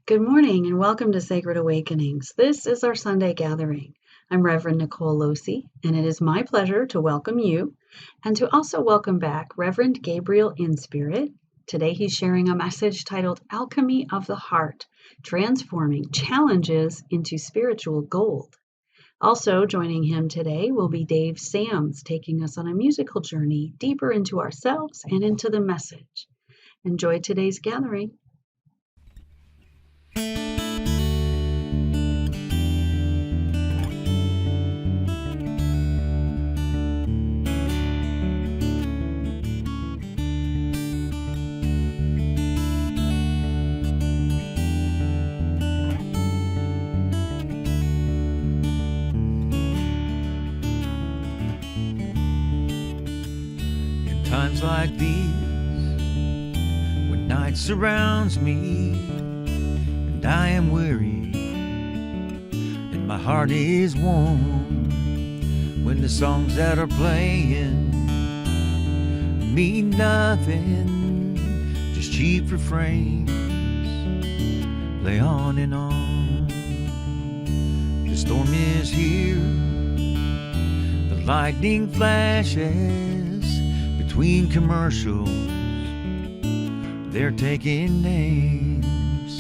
Good morning and welcome to Sacred Awakenings. This is our Sunday gathering. I'm Reverend Nicole Losi, and it is my pleasure to welcome you and to also welcome back Reverend Gabriel InSpirit. Today he's sharing a message titled Alchemy of the Heart, Transforming Challenges into Spiritual Gold. Also joining him today will be Dave Sams, taking us on a musical journey deeper into ourselves and into the message. Enjoy today's gathering. Times like these, when night surrounds me and I am weary and my heart is worn, when the songs that are playing mean nothing, just cheap refrains play on and on. The storm is here, the lightning flashes between commercials, they're taking names.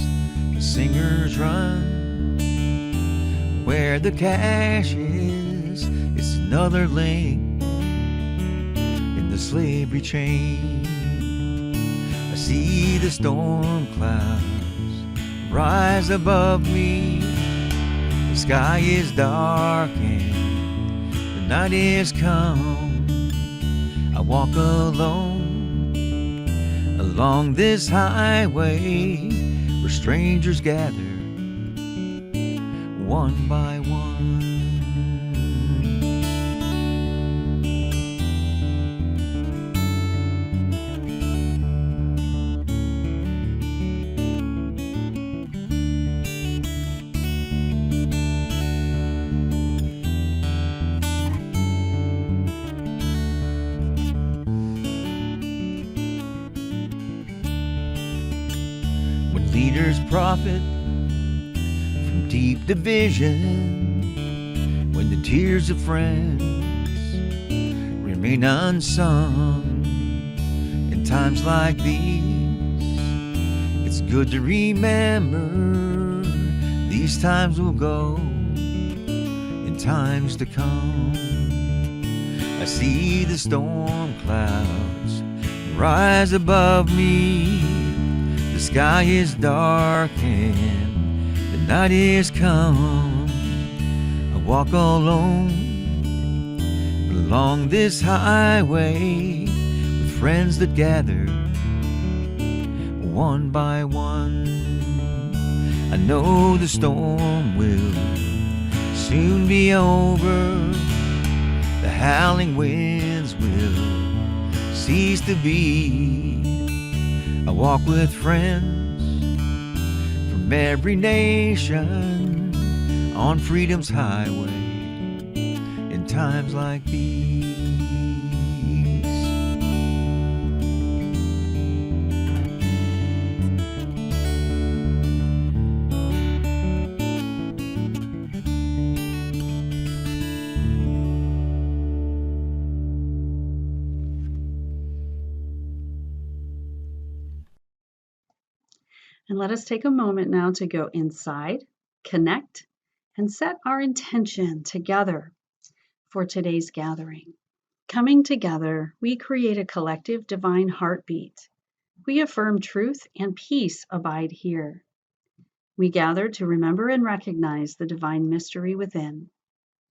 The singers run where the cash is. It's another link in the slavery chain. I see the storm clouds rise above me. The sky is dark and the night is come. I walk alone along this highway where strangers gather one by one. Leaders profit from deep division, when the tears of friends remain unsung. In times like these, it's good to remember these times will go in times to come. I see the storm clouds rise above me. The sky is dark and the night is come. I walk alone along this highway with friends that gather one by one. I know the storm will soon be over. The howling winds will cease to be. I walk with friends from every nation on freedom's highway in times like these. And let us take a moment now to go inside, connect, and set our intention together for today's gathering. Coming together, we create a collective divine heartbeat. We affirm truth and peace abide here. We gather to remember and recognize the divine mystery within.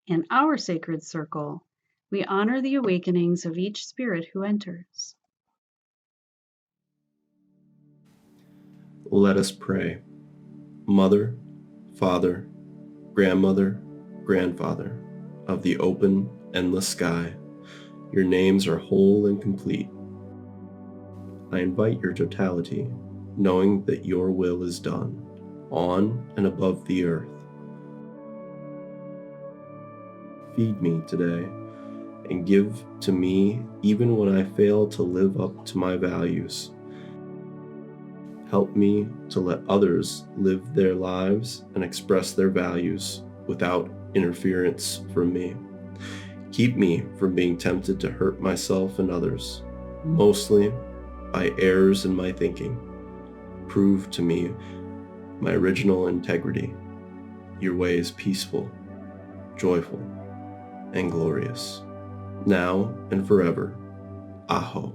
In our sacred circle, we honor the awakenings of each spirit who enters. Let us pray. Mother, Father, Grandmother, Grandfather of the open, endless sky, your names are whole and complete. I invite your totality, knowing that your will is done, on and above the earth. Feed me today, and give to me even when I fail to live up to my values. Help me to let others live their lives and express their values without interference from me. Keep me from being tempted to hurt myself and others, mostly by errors in my thinking. Prove to me my original integrity. Your way is peaceful, joyful, and glorious, now and forever. Aho.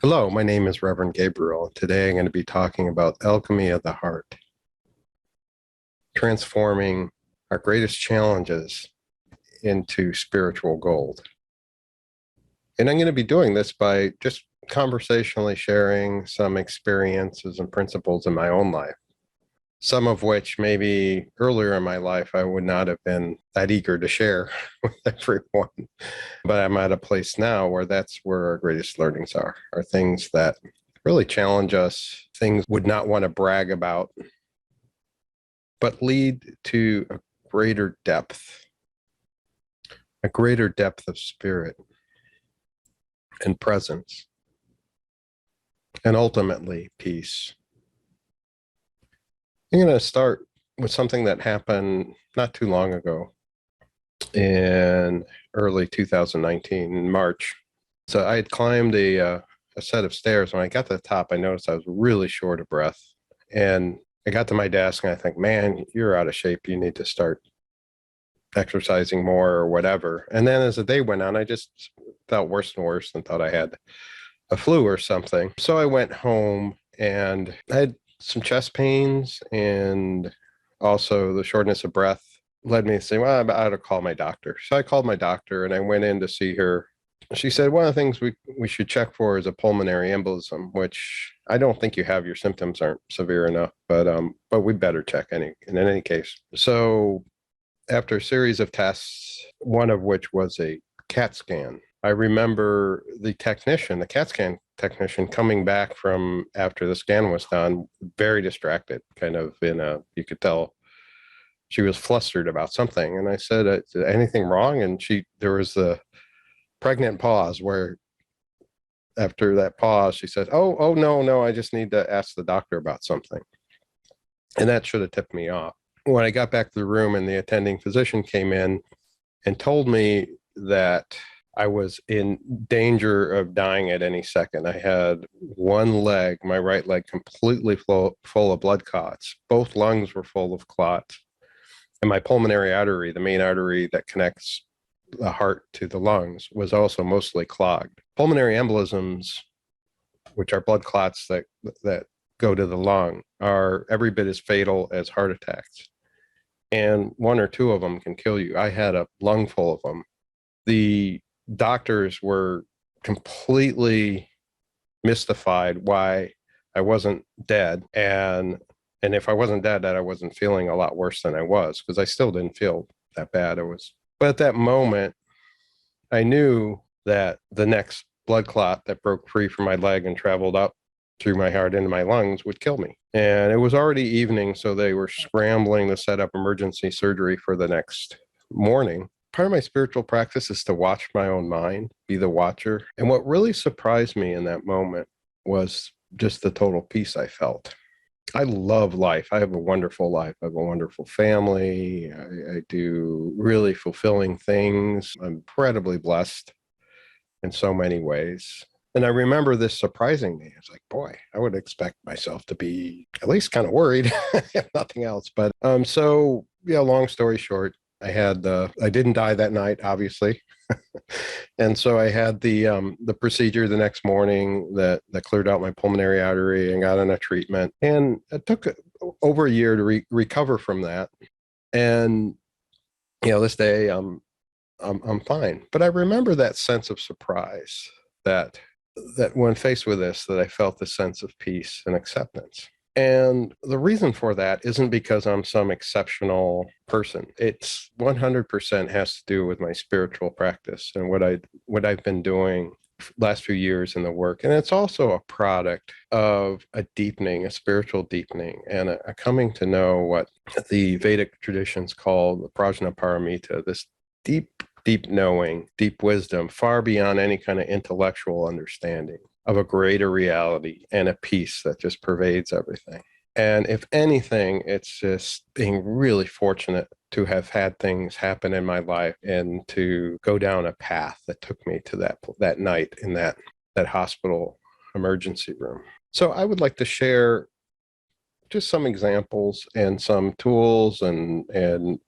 Hello, my name is Reverend Gabriel, and today I'm going to be talking about alchemy of the heart, transforming our greatest challenges into spiritual gold. And I'm going to be doing this by just conversationally sharing some experiences and principles in my own life, some of which maybe earlier in my life I would not have been that eager to share with everyone. But I'm at a place now where that's where our greatest learnings are things that really challenge us, things would not want to brag about, but lead to a greater depth of spirit and presence, and ultimately peace. I'm going to start with something that happened not too long ago in early 2019, in March. So I had climbed a set of stairs. When I got to the top, I noticed I was really short of breath. And I got to my desk and I think, man, you're out of shape. You need to start exercising more or whatever. And then as the day went on, I just felt worse and worse and thought I had a flu or something. So I went home and I had some chest pains, and also the shortness of breath led me to say, well, I ought to call my doctor. So I called my doctor and I went in to see her. She said, one of the things we should check for is a pulmonary embolism, which I don't think you have. Your symptoms aren't severe enough, but we better check in any case. So after a series of tests, one of which was a CAT scan, I remember the CAT scan technician coming back from after the scan was done, very distracted, kind of you could tell she was flustered about something. And I said, is anything wrong? And there was the pregnant pause where after that pause, she said, oh, no, I just need to ask the doctor about something. And that should have tipped me off. When I got back to the room and the attending physician came in and told me that I was in danger of dying at any second. I had one leg, my right leg, completely full of blood clots. Both lungs were full of clots. And my pulmonary artery, the main artery that connects the heart to the lungs, was also mostly clogged. Pulmonary embolisms, which are blood clots that go to the lung, are every bit as fatal as heart attacks. And one or two of them can kill you. I had a lung full of them. The doctors were completely mystified why I wasn't dead. And if I wasn't dead, that I wasn't feeling a lot worse than I was, because I still didn't feel that bad. But at that moment, I knew that the next blood clot that broke free from my leg and traveled up through my heart into my lungs would kill me. And it was already evening, so they were scrambling to set up emergency surgery for the next morning. Part of my spiritual practice is to watch my own mind, be the watcher. And what really surprised me in that moment was just the total peace I felt. I love life. I have a wonderful life. I have a wonderful family. I do really fulfilling things. I'm incredibly blessed in so many ways. And I remember this surprising me. It's like, boy, I would expect myself to be at least kind of worried, if nothing else. But so, yeah, long story short, I didn't die that night, obviously. And so I had the procedure the next morning that cleared out my pulmonary artery and got on a treatment. And it took over a year to recover from that. And, this day I'm fine. But I remember that sense of surprise that when faced with this, that I felt the sense of peace and acceptance. And the reason for that isn't because I'm some exceptional person. It's 100% has to do with my spiritual practice and what I've been doing last few years in the work. And it's also a product of a deepening, a spiritual deepening, and a coming to know what the Vedic traditions call the prajnaparamita, this deep knowing, deep wisdom, far beyond any kind of intellectual understanding of a greater reality and a peace that just pervades everything. And if anything, it's just being really fortunate to have had things happen in my life and to go down a path that took me to that night in that hospital emergency room. So I would like to share just some examples and some tools and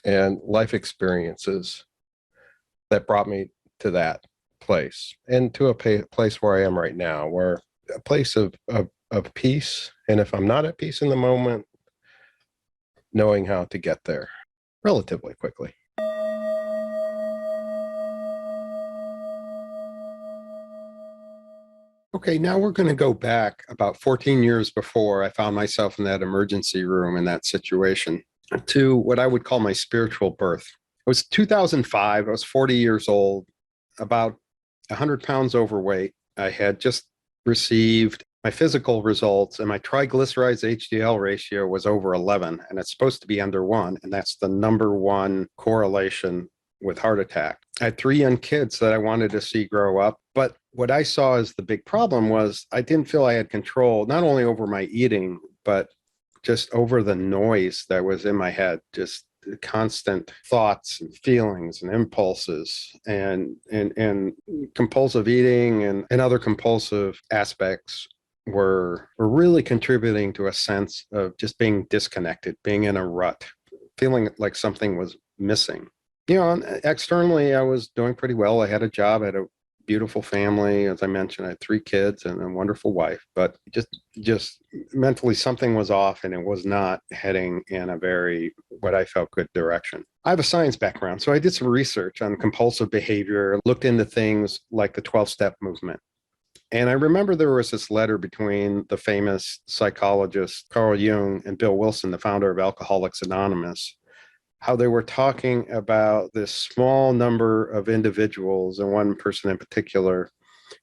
life experiences that brought me to that place and to a place where I am right now, where a place of peace. And if I'm not at peace in the moment, knowing how to get there relatively quickly. Okay, now we're going to go back about 14 years before I found myself in that emergency room in that situation to what I would call my spiritual birth. It was 2005. I was 40 years old, about 100 pounds overweight. I had just received my physical results, and my triglycerides HDL ratio was over 11, and it's supposed to be under 1, and that's the number one correlation with heart attack. I had 3 young kids that I wanted to see grow up, but what I saw as the big problem was I didn't feel I had control, not only over my eating, but just over the noise that was in my head, just constant thoughts and feelings and impulses and compulsive eating and other compulsive aspects were really contributing to a sense of just being disconnected, being in a rut, feeling like something was missing. You know, externally, I was doing pretty well. I had a job, I had a beautiful family. As I mentioned, I had 3 kids and a wonderful wife, but just mentally something was off, and it was not heading in a very, what I felt, good direction. I have a science background, so I did some research on compulsive behavior, looked into things like the 12-step movement. And I remember there was this letter between the famous psychologist Carl Jung and Bill Wilson, the founder of Alcoholics Anonymous, how they were talking about this small number of individuals, and one person in particular,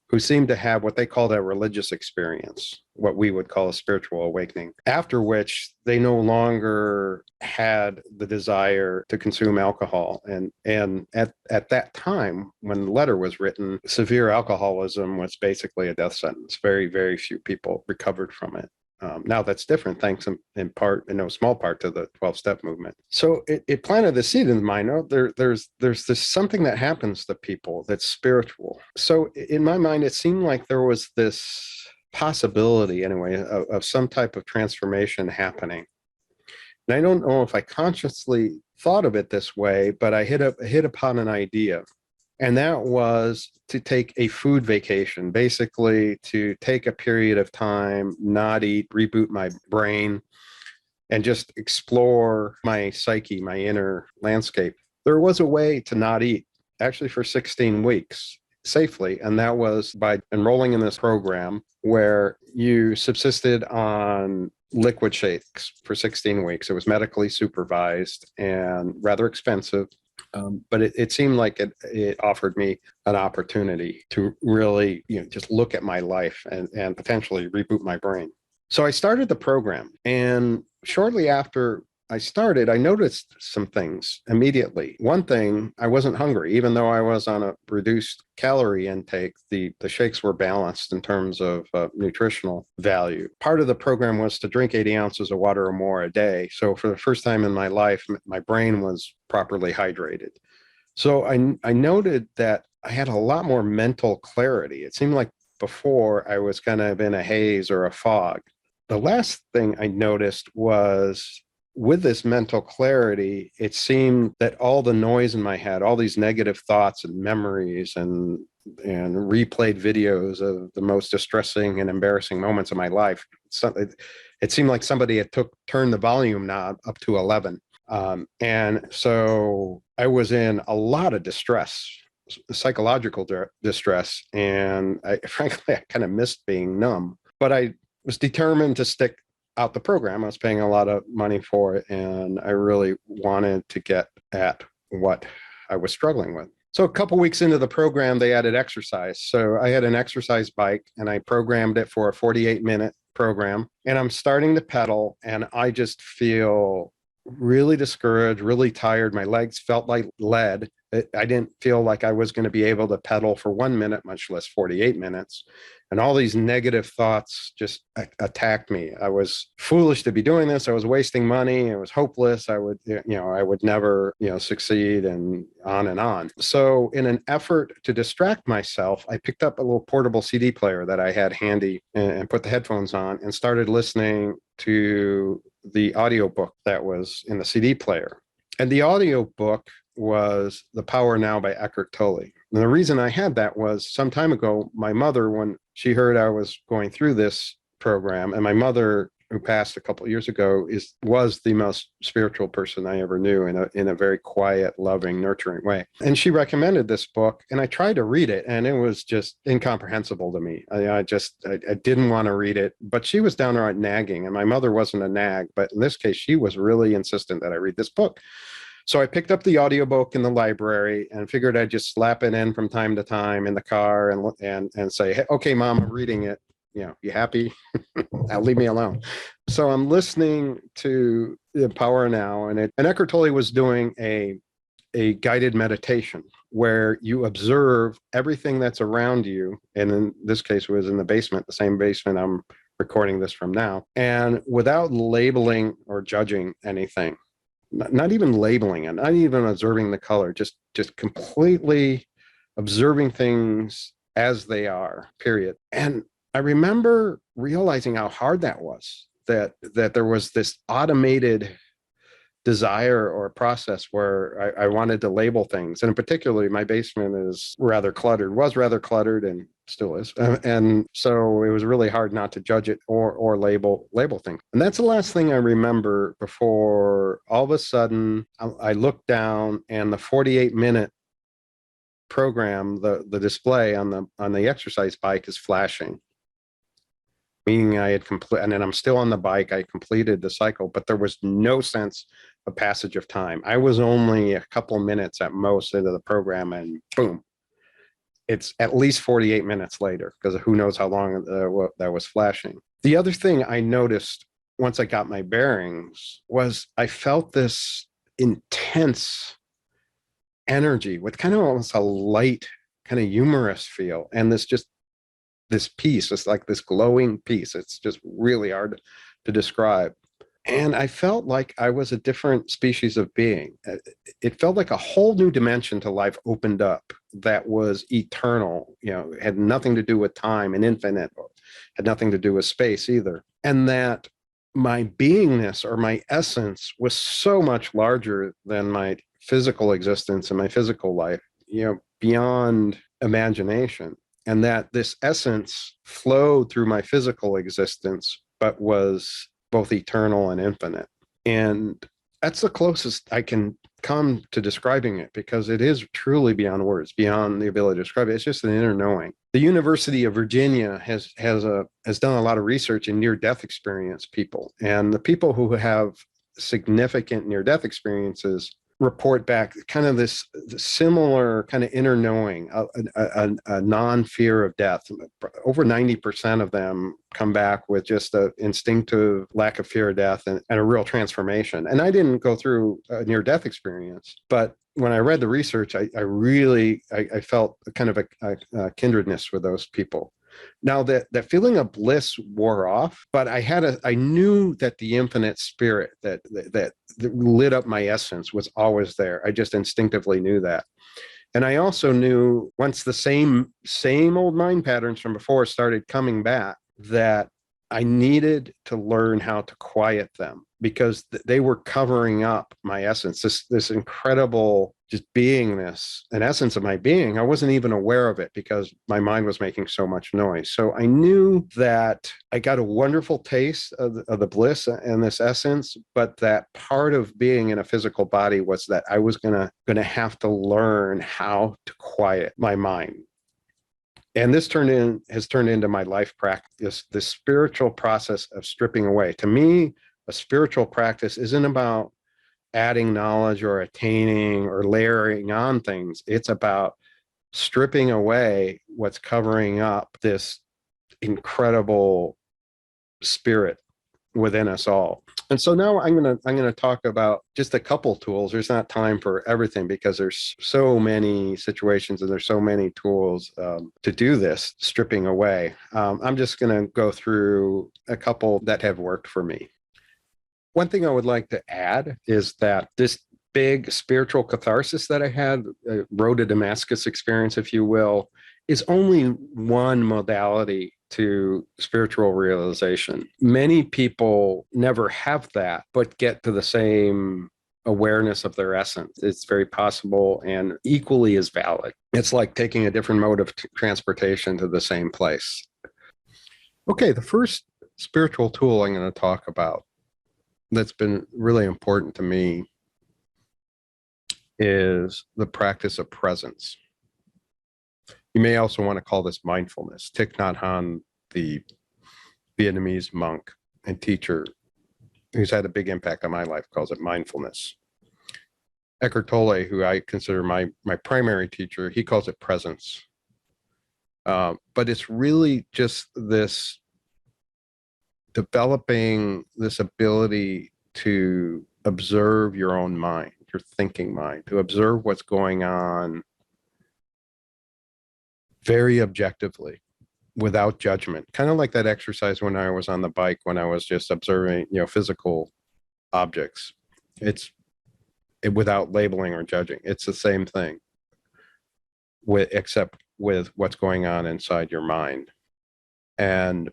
who seemed to have what they called a religious experience, what we would call a spiritual awakening, after which they no longer had the desire to consume alcohol. And at that time, when the letter was written, severe alcoholism was basically a death sentence. Very, very few people recovered from it. Now that's different, thanks in no small part to the 12-step movement. So it planted the seed in the mind. Oh, there's this something that happens to people that's spiritual. So in my mind, it seemed like there was this possibility, anyway, of some type of transformation happening. And I don't know if I consciously thought of it this way, but I hit upon an idea. And that was to take a food vacation, basically to take a period of time, not eat, reboot my brain, and just explore my psyche, my inner landscape. There was a way to not eat, actually for 16 weeks safely. And that was by enrolling in this program where you subsisted on liquid shakes for 16 weeks. It was medically supervised and rather expensive. But it seemed like it offered me an opportunity to really, just look at my life and potentially reboot my brain. So I started the program, and shortly after I started, I noticed some things immediately. One thing, I wasn't hungry, even though I was on a reduced calorie intake. The shakes were balanced in terms of nutritional value. Part of the program was to drink 80 ounces of water or more a day. So for the first time in my life, my brain was properly hydrated. So I noted that I had a lot more mental clarity. It seemed like before I was kind of in a haze or a fog. The last thing I noticed was, with this mental clarity, it seemed that all the noise in my head, all these negative thoughts and memories and replayed videos of the most distressing and embarrassing moments of my life, it seemed like somebody had turned the volume knob up to 11. And so I was in a lot of distress, psychological distress. And frankly, I kind of missed being numb. But I was determined to stick out the program. I was paying a lot of money for it, and I really wanted to get at what I was struggling with. So a couple weeks into the program, they added exercise. So I had an exercise bike, and I programmed it for a 48-minute program. And I'm starting to pedal, and I just feel really discouraged, really tired. My legs felt like lead. I didn't feel like I was going to be able to pedal for 1 minute, much less 48 minutes. And all these negative thoughts just attacked me. I was foolish to be doing this. I was wasting money. It was hopeless. I would never, succeed, and on and on. So in an effort to distract myself, I picked up a little portable CD player that I had handy and put the headphones on and started listening to the audiobook that was in the CD player. And the audiobook was The Power Now by Eckhart Tolle. And the reason I had that was some time ago, my mother, when she heard I was going through this program, and my mother, who passed a couple of years ago, was the most spiritual person I ever knew in a very quiet, loving, nurturing way. And she recommended this book, and I tried to read it, and it was just incomprehensible to me. I didn't want to read it, but she was downright nagging, and my mother wasn't a nag, but in this case, she was really insistent that I read this book. So I picked up the audiobook in the library and figured I'd just slap it in from time to time in the car and say, hey, okay, Mom, I'm reading it. You happy? Now leave me alone. So I'm listening to The Power Now, and Eckhart Tolle was doing a guided meditation where you observe everything that's around you. And in this case, it was in the basement, the same basement I'm recording this from now, and without labeling or judging anything. Not even labeling it, not even observing the color, just completely observing things as they are, period. And I remember realizing how hard that was, that there was this automated desire or process where I wanted to label things. And particularly my basement was rather cluttered and still is. And so it was really hard not to judge it or label things. And that's the last thing I remember before all of a sudden I looked down and the 48-minute program, the display on the exercise bike is flashing. Meaning I had completed, and then I'm still on the bike. I completed the cycle, but there was no sense of passage of time. I was only a couple of minutes at most into the program, and boom, it's at least 48 minutes later, because who knows how long that was flashing. The other thing I noticed once I got my bearings was I felt this intense energy with kind of almost a light, kind of humorous feel, and this peace, it's like this glowing peace. It's just really hard to describe. And I felt like I was a different species of being. It felt like a whole new dimension to life opened up that was eternal, had nothing to do with time and infinite, had nothing to do with space either. And that my beingness or my essence was so much larger than my physical existence and my physical life, beyond imagination. And that this essence flowed through my physical existence, but was both eternal and infinite. And that's the closest I can come to describing it, because it is truly beyond words, beyond the ability to describe it. It's just an inner knowing. The University of Virginia has done a lot of research in near-death experience people. And the people who have significant near-death experiences report back kind of this similar kind of inner knowing, a non-fear of death. Over 90% of them come back with just an instinctive lack of fear of death and a real transformation. And I didn't go through a near-death experience, but when I read the research, I really felt kind of a kindredness with those people. Now that feeling of bliss wore off, but I knew that the infinite spirit that lit up my essence was always there. I just instinctively knew that. And I also knew once the same old mind patterns from before started coming back, that I needed to learn how to quiet them, because they were covering up my essence, this incredible just beingness, an essence of my being. I wasn't even aware of it because my mind was making so much noise. So I knew that I got a wonderful taste of the bliss and this essence, but that part of being in a physical body was that I was gonna have to learn how to quiet my mind. And this has turned into my life practice, the spiritual process of stripping away. To me, a spiritual practice isn't about adding knowledge or attaining or layering on things. It's about stripping away what's covering up this incredible spirit within us all. And so now I'm going to talk about just a couple tools. There's not time for everything because there's so many situations and there's so many tools to do this stripping away. I'm just going to go through a couple that have worked for me. One thing I would like to add is that this big spiritual catharsis that I had, road to Damascus experience, if you will, is only one modality to spiritual realization. Many people never have that, but get to the same awareness of their essence. It's very possible and equally as valid. It's like taking a different mode of transportation to the same place. Okay, the first spiritual tool I'm going to talk about that's been really important to me is the practice of presence. You may also want to call this mindfulness. Thich Nhat Hanh, the Vietnamese monk and teacher who's had a big impact on my life, calls it mindfulness. Eckhart Tolle, who I consider my primary teacher, he calls it presence. But it's really just this developing this ability to observe your own mind, your thinking mind, to observe what's going on very objectively, without judgment. Kind of like that exercise when I was on the bike, when I was just observing, physical objects. It's without labeling or judging. It's the same thing, except with what's going on inside your mind. And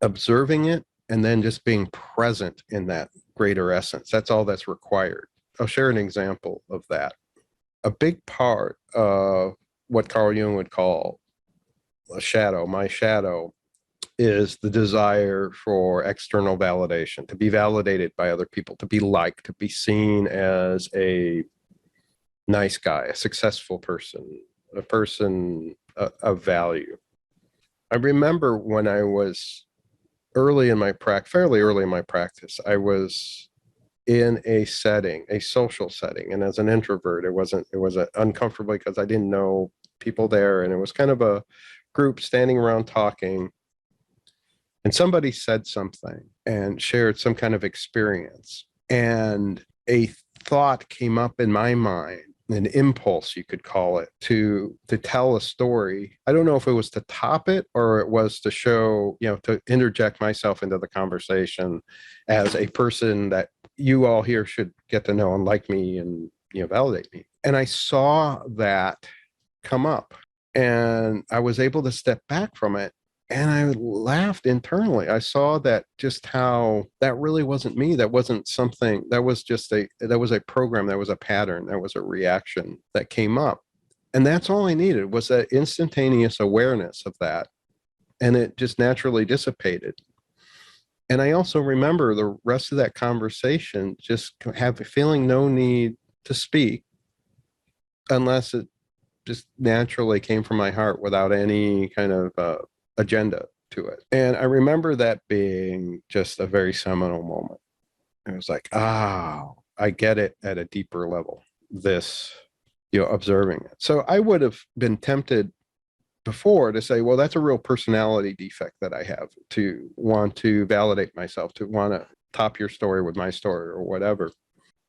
observing it, and then just being present in that greater essence. That's all that's required. I'll share an example of that. A big part of what Carl Jung would call a shadow, my shadow, is the desire for external validation, to be validated by other people, to be liked, to be seen as a nice guy, a successful person, a person of value. I remember when I was fairly early in my practice, I was in a setting, a social setting, and as an introvert, it was uncomfortable because I didn't know people there, and it was kind of a group standing around talking, and somebody said something and shared some kind of experience, and a thought came up in my mind, an impulse, you could call it, to tell a story. I don't know if it was to top it or it was to show, to interject myself into the conversation as a person that you all here should get to know and like me and, validate me. And I saw that come up, and I was able to step back from it, and I laughed internally. I saw that just how that really wasn't me. That wasn't something, that was a program, that was a pattern, that was a reaction that came up. And that's all I needed, was that instantaneous awareness of that. And it just naturally dissipated. And I also remember the rest of that conversation, just feeling no need to speak unless it just naturally came from my heart without any kind of agenda to it. And I remember that being just a very seminal moment. It was like, I get it at a deeper level, this, observing it. So I would have been tempted before to say, well, that's a real personality defect that I have, to want to validate myself, to want to top your story with my story or whatever.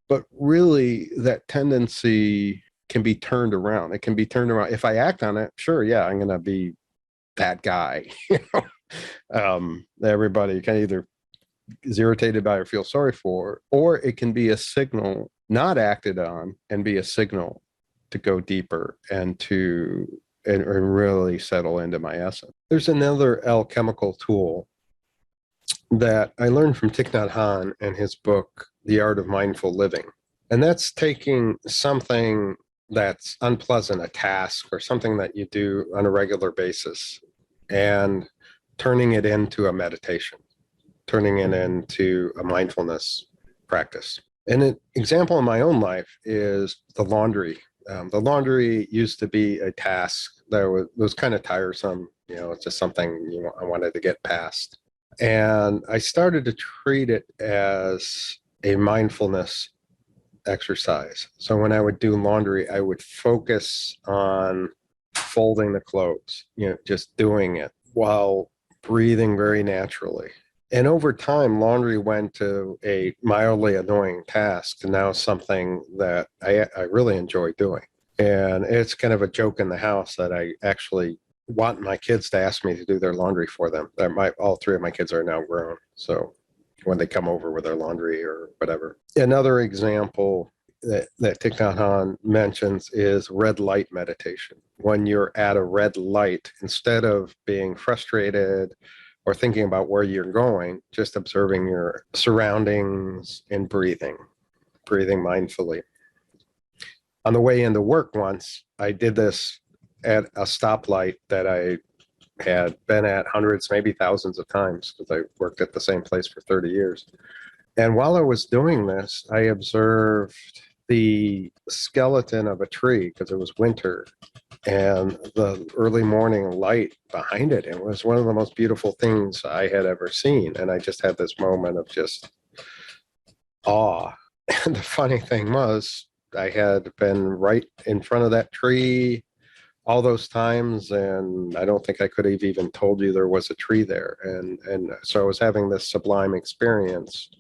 But really, that tendency can be turned around. It can be turned around. If I act on it, sure, yeah, I'm going to be that guy. Everybody can either is irritated by or feel sorry for, or it can be a signal not acted on and be a signal to go deeper and to really settle into my essence. There's another alchemical tool that I learned from Thich Nhat Hanh and his book, The Art of Mindful Living. And that's taking something that's unpleasant, a task or something that you do on a regular basis, and turning it into a meditation, turning it into a mindfulness practice. And an example in my own life is the laundry. The laundry used to be a task was kind of tiresome. It's just something, I wanted to get past. And I started to treat it as a mindfulness exercise. So when I would do laundry, I would focus on folding the clothes, just doing it while breathing very naturally. And over time, laundry went to a mildly annoying task to now something that I really enjoy doing. And it's kind of a joke in the house that I actually want my kids to ask me to do their laundry for them. All three of my kids are now grown. So when they come over with their laundry or whatever. Another example that Thich Nhat Hanh mentions is red light meditation. When you're at a red light, instead of being frustrated or thinking about where you're going, just observing your surroundings and breathing mindfully. On the way into work once, I did this at a stoplight that I had been at hundreds, maybe thousands of times, because I worked at the same place for 30 years. And while I was doing this, I observed the skeleton of a tree, because it was winter, and the early morning light behind it. It was one of the most beautiful things I had ever seen. And I just had this moment of just awe. And the funny thing was, I had been right in front of that tree all those times, and I don't think I could have even told you there was a tree there. And so I was having this sublime experience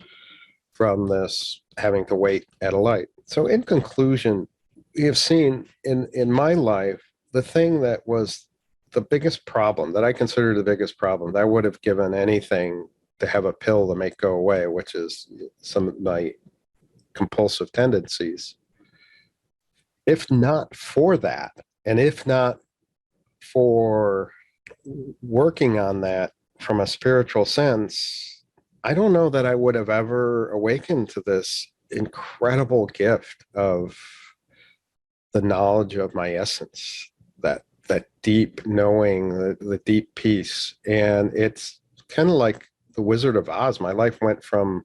from this having to wait at a light. So in conclusion, we have seen in my life, the thing that was the biggest problem, that I consider the biggest problem, that I would have given anything to have a pill to make go away, which is some of my compulsive tendencies. If not for that, and if not for working on that from a spiritual sense, I don't know that I would have ever awakened to this incredible gift of the knowledge of my essence, that deep knowing, the deep peace. And it's kind of like the Wizard of Oz. My life went from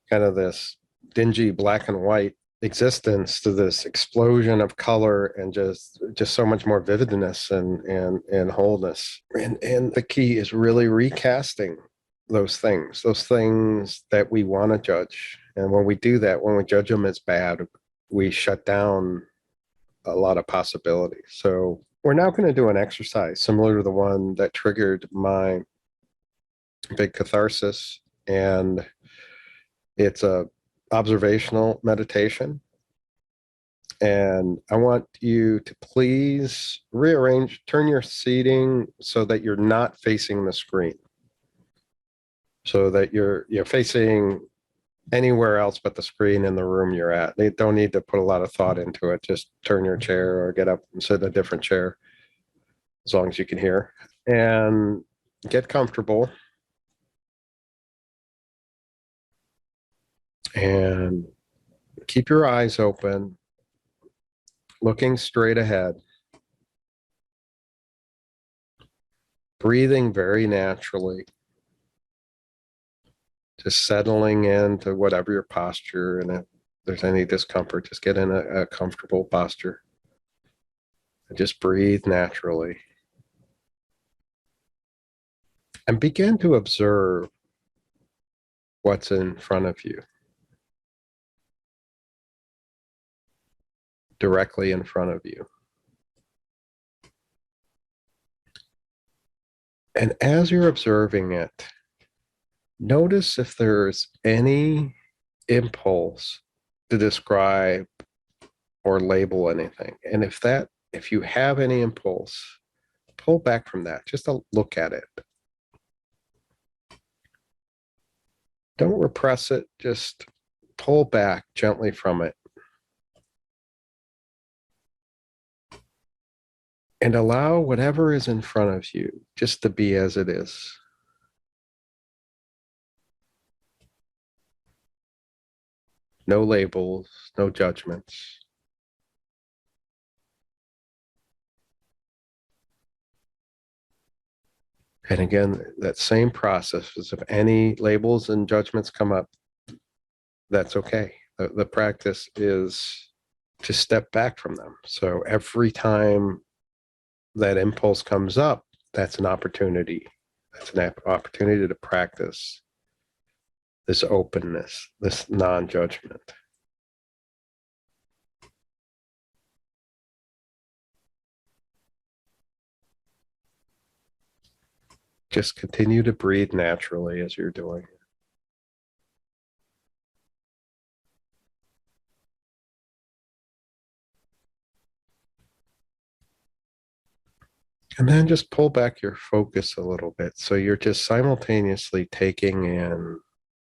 kind of this dingy black and white existence to this explosion of color and just so much more vividness and wholeness. And the key is really recasting those things that we want to judge. And when we do that, when we judge them as bad, we shut down a lot of possibilities. So we're now going to do an exercise similar to the one that triggered my big catharsis. And it's a observational meditation. And I want you to please turn your seating so that you're not facing the screen, so that you're facing anywhere else but the screen in the room you're at. You don't need to put a lot of thought into it. Just turn your chair or get up and sit in a different chair, as long as you can hear, and get comfortable. And keep your eyes open, looking straight ahead, breathing very naturally, just settling into whatever your posture, and if there's any discomfort, just get in a comfortable posture and just breathe naturally. And begin to observe what's in front of you, directly in front of you. And as you're observing it, notice if there's any impulse to describe or label anything. And if you have any impulse, pull back from that, just to look at it. Don't repress it, just pull back gently from it. And allow whatever is in front of you just to be as it is. No labels, no judgments. And again, that same process is, if any labels and judgments come up, that's okay. The practice is to step back from them. So every time that impulse comes up, that's an opportunity. That's an opportunity to practice this openness, this non-judgment. Just continue to breathe naturally as you're doing it. And then just pull back your focus a little bit. So you're just simultaneously taking in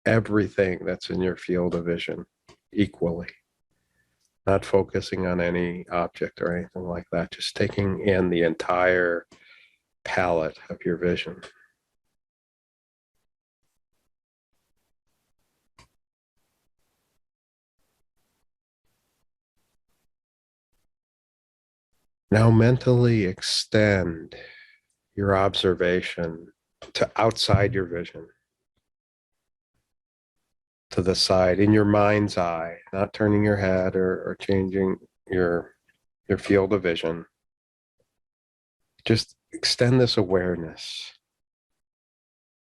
everything that's in your field of vision equally, not focusing on any object or anything like that, just taking in the entire palette of your vision. Now mentally extend your observation to outside your vision, to the side, in your mind's eye, not turning your head or changing your field of vision. Just extend this awareness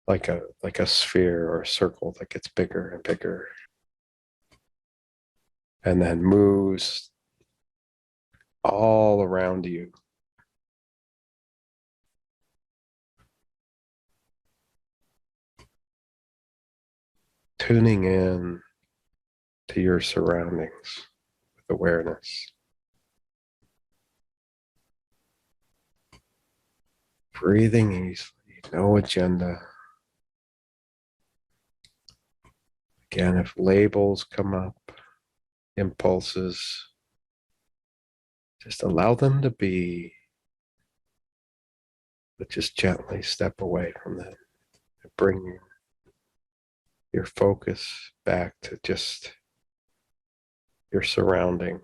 like a sphere or a circle that gets bigger and bigger, and then moves all around you. Tuning in to your surroundings with awareness. Breathing easily, no agenda. Again, if labels come up, impulses, just allow them to be, but just gently step away from them and bring your focus back to just your surroundings,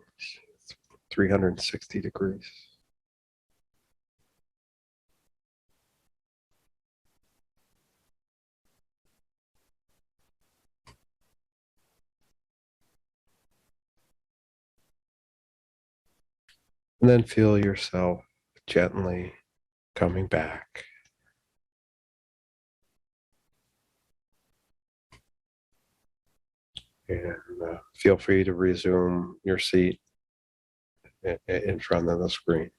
360 degrees. And then feel yourself gently coming back. And feel free to resume your seat in front of the screen.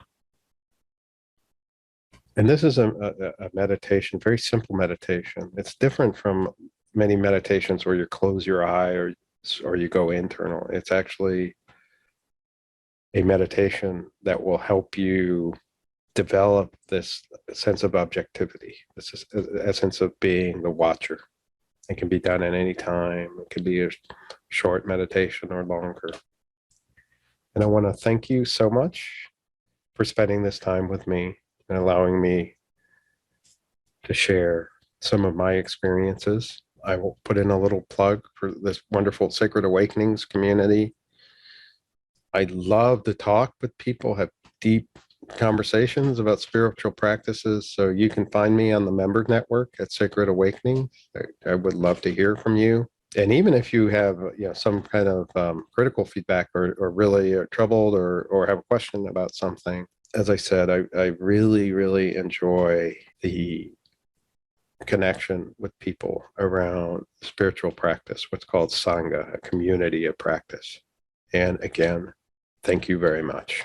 And this is a meditation, very simple meditation. It's different from many meditations where you close your eye or you go internal. It's actually a meditation that will help you develop this sense of objectivity, this is a sense of being the watcher. It can be done at any time. It can be a short meditation or longer. And I want to thank you so much for spending this time with me and allowing me to share some of my experiences. I will put in a little plug for this wonderful Sacred Awakenings community. I love to talk with people, have deep conversations about spiritual practices. So you can find me on the member network at Sacred Awakening. I would love to hear from you. And even if you have some kind of critical feedback or really are troubled or have a question about something, as I said, I really, really enjoy the connection with people around spiritual practice, what's called Sangha, a community of practice. And again, thank you very much.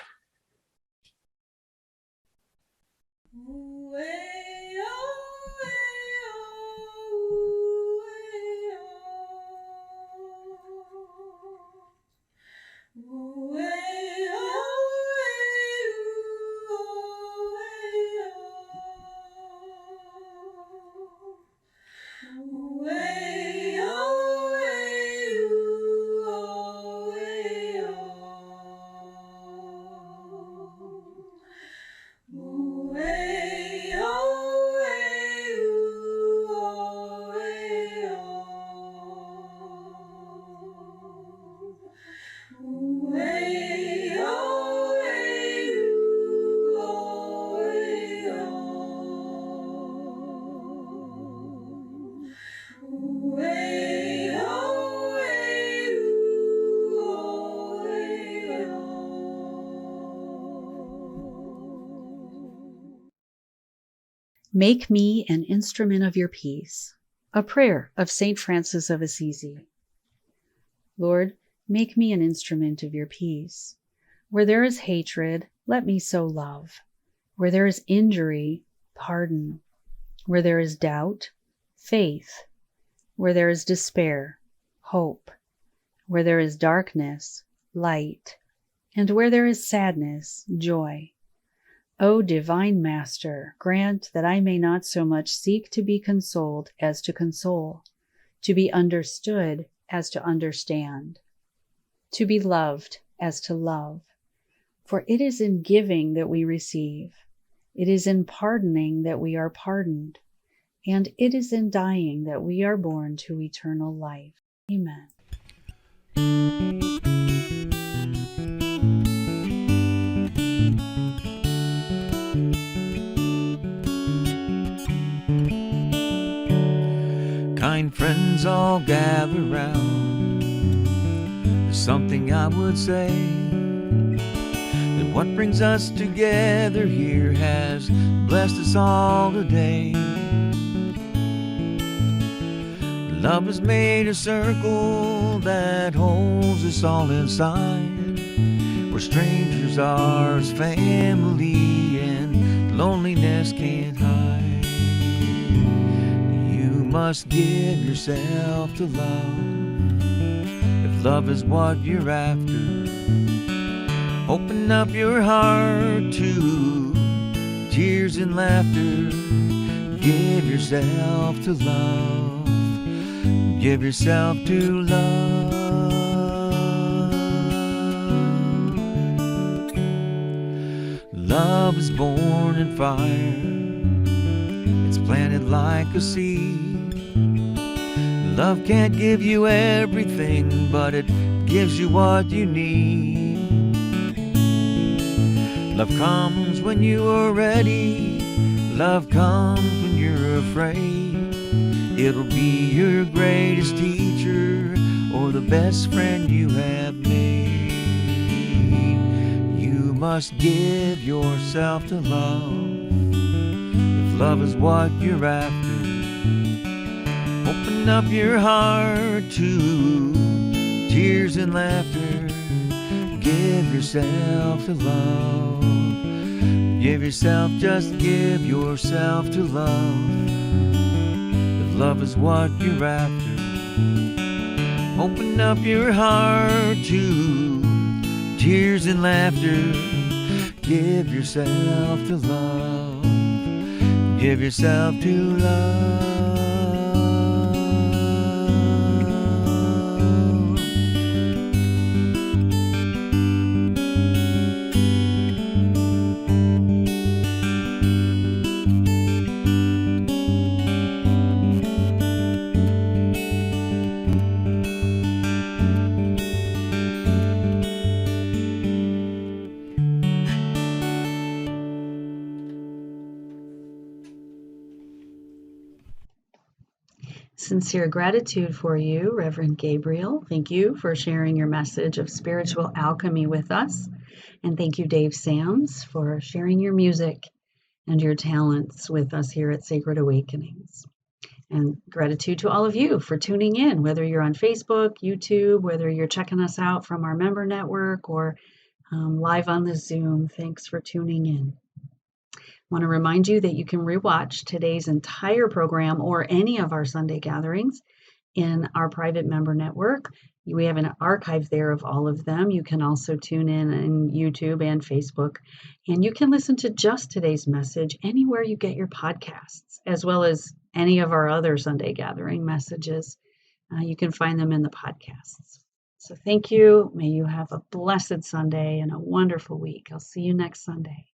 Make me an instrument of your peace. A prayer of St. Francis of Assisi. Lord, make me an instrument of your peace. Where there is hatred, let me sow love. Where there is injury, pardon. Where there is doubt, faith. Where there is despair, hope. Where there is darkness, light. And where there is sadness, joy. O divine Master, grant that I may not so much seek to be consoled as to console, to be understood as to understand, to be loved as to love. For it is in giving that we receive, it is in pardoning that we are pardoned, and it is in dying that we are born to eternal life. Amen. Kind friends all gather round. There's something I would say, that what brings us together here has blessed us all today. Love has made a circle that holds us all inside, where strangers are as family and loneliness can't hide. You must give yourself to love, if love is what you're after. Open up your heart to tears and laughter. Give yourself to love. Give yourself to love. Love is born in fire. It's planted like a seed. Love can't give you everything, but it gives you what you need. Love comes when you are ready. Love comes when you're afraid. It'll be your greatest teacher or the best friend you have made. You must give yourself to love, if love is what you're after. Open up your heart to tears and laughter. Give yourself to love. Give yourself, just give yourself to love. Love is what you're after. Open up your heart to tears and laughter. Give yourself to love. Give yourself to love. Sincere gratitude for you, Reverend Gabriel. Thank you for sharing your message of spiritual alchemy with us. And thank you, Dave Sams, for sharing your music and your talents with us here at Sacred Awakenings. And gratitude to all of you for tuning in, whether you're on Facebook, YouTube, whether you're checking us out from our member network or live on the Zoom. Thanks for tuning in. I want to remind you that you can rewatch today's entire program or any of our Sunday gatherings in our private member network. We have an archive there of all of them. You can also tune in on YouTube and Facebook, and you can listen to just today's message anywhere you get your podcasts, as well as any of our other Sunday gathering messages. You can find them in the podcasts. So thank you. May you have a blessed Sunday and a wonderful week. I'll see you next Sunday.